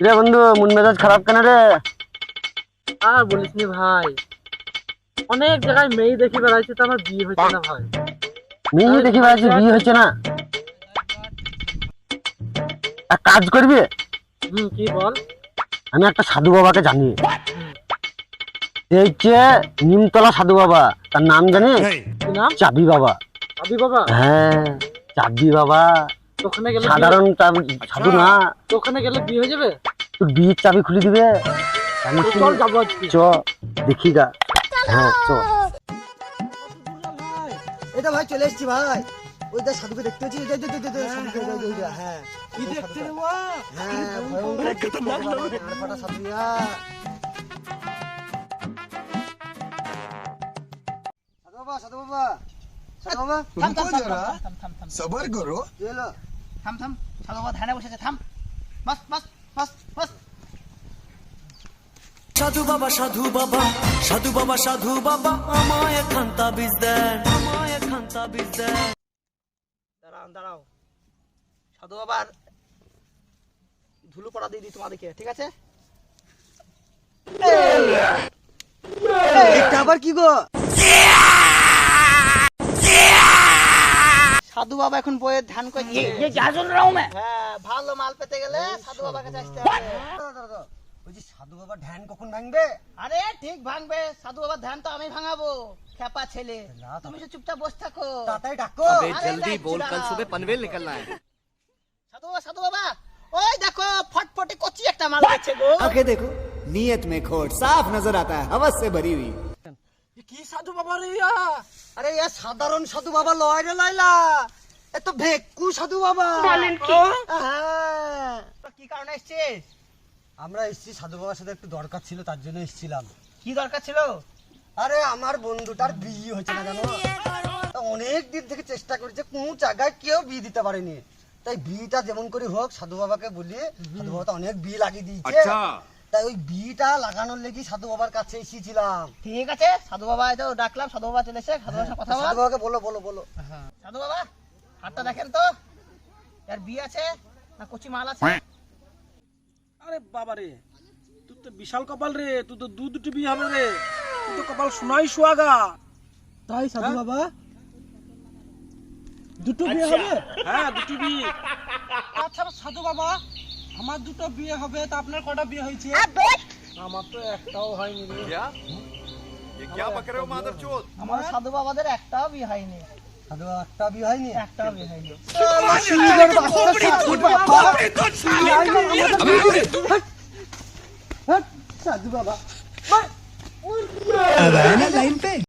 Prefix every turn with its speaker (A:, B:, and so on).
A: রে বন্ধু, মন মেজাজ খারাপ কেন রে?
B: আর বলিস নি ভাই, অনেক জায়গায় মেয়ে দেখি বেড়াইছে তো আমার বিয়ে হচ্ছে না ভাই।
A: মেয়ে দেখি বেড়াচ্ছি, বিয়ে হচ্ছে না। এক কাজ করবি,
B: কি বল?
A: আমি একটা সাধু বাবাকে জানি। এই যে নিমতলা সাধু বাবা, তার নাম জানি
B: কি নাম?
A: চাবি বাবা।
B: আবি বাবা?
A: হ্যাঁ, চাবি বাবা।
B: তো ওখানে গেলে
A: সাধারণ সাধু না,
B: তো ওখানে গেলে বিয়ে হয়ে যাবে?
A: তোর বিয়ের চাবি খুলে দিবে।
B: তো চল যাবো আজকে।
A: চ দেখি গা। হ্যাঁ চ।
C: এটা ভাই চলে এসেছি ভাই। ওই দেখ সাধুকে দেখতে পাচ্ছি। সাধুকে হ্যাঁ
B: কি দেখতে রে?
C: হ্যাঁ ভয়ঙ্কর দেখতে ফাটা সাধুয়া। সাধু বাবা সাধু বাবা
D: सबर करो।
C: কি হলো?
E: থাম থাম, সাধু বাবা ধ্যানে বসেছে, থাম। বাস বাস বাস বাস।
F: সাধু বাবা সাধু বাবা সাধু বাবা সাধু বাবা আমায় খান্তা বীজ দেন, আমায় খান্তা বীজ দেন।
E: দাঁড়াও দাঁড়াও, সাধু বাবার ধুলো পড়া দিয়ে দিই তোমাদেরকে, ঠিক আছে?
C: এটা আবার কি গো?
E: সাধু বাবা এখন বইয়ের ধ্যান করে। হ্যাঁ, ভালো মাল পেতে গেলে সাধু বাবার কাছে আসতে হবে।
C: ওই যে সাধু বাবা ধ্যান কখন ভাঙবে?
E: আরে ঠিক ভাঙবে, সাধু বাবার ধ্যান তো আমি ভাঙাবো, খেপা ছেলে। তুমি তো চুপচাপ বসে থাকো।
C: তাড়াতাড়ি ডাকো।
E: জলদি বল, কাল সুবহ পনভেল নিকলনা है। সাধু বাবা ওই দেখো ফটফটে কচি একটা মাল আছে গো।
F: आंखें देखो, नीयत में खोट साफ नजर आता है, हवस से भरी हुई।
B: কি সাধু বাবা রে?
C: আরে ইয়া সাধারণ সাধু বাবা লয় রে লাইলা, এ তো ভেক্কু সাধু বাবা।
E: হ্যাঁ। কি কারণে এসেছিস?
C: আমরা এসেছি সাধু বাবার সাথে একটু দরকার ছিল, তার জন্য এসেছিলাম।
E: কি দরকার ছিল?
C: আরে আমার বন্ধুটার বিয়ে হয়েছে না জানো, তা অনেক দিন থেকে চেষ্টা করেছে, কোন জায়গায় কেউ বিয়ে দিতে পারেনি। তাই বিয়েটা যেমন করে হোক সাধু বাবাকে বলি, সাধু বাবা তো অনেক বিয়ে লাগিয়ে দিয়েছে। তাই ওই বিয়েটা লাগানোর লেগে সাধু বাবার কাছে এসেছিলাম।
E: ঠিক আছে, সাধু বাবা এই তো ডাকলাম, সাধু বাবা চলে এসে সাধু বাবার সাথে কথা বল।
C: সাধু বাবাকে বলো বলো বলো।
E: সাধু বাবা হাতটা দেখেন তো, এর বিয়ে আছে না কচি মাল আছে?
B: আরে বাবা রে, তুই তো বিশাল কপাল রে, তুই তো দুটি বিয়ে হবে রে, তুই তো কপাল শোনাই সোয়াগা। তাই সাধু বাবা দুটো বিয়ে হবে? হ্যাঁ, দুটো বিয়ে। আচ্ছা সাধু বাবা, আমার দুটো বিয়ে হবে, তা আপনার কটা বিয়ে হয়েছে? আমার তো একটাও হয়নি রে।
E: আমার সাধু বাবাদের একটাও বিয়ে হয়নি।
C: সাধু বাবা একটা বিয়ে হয়নি?
E: একটাও বিয়ে হয়নি।
C: সাধু বাবা
F: लाइन पे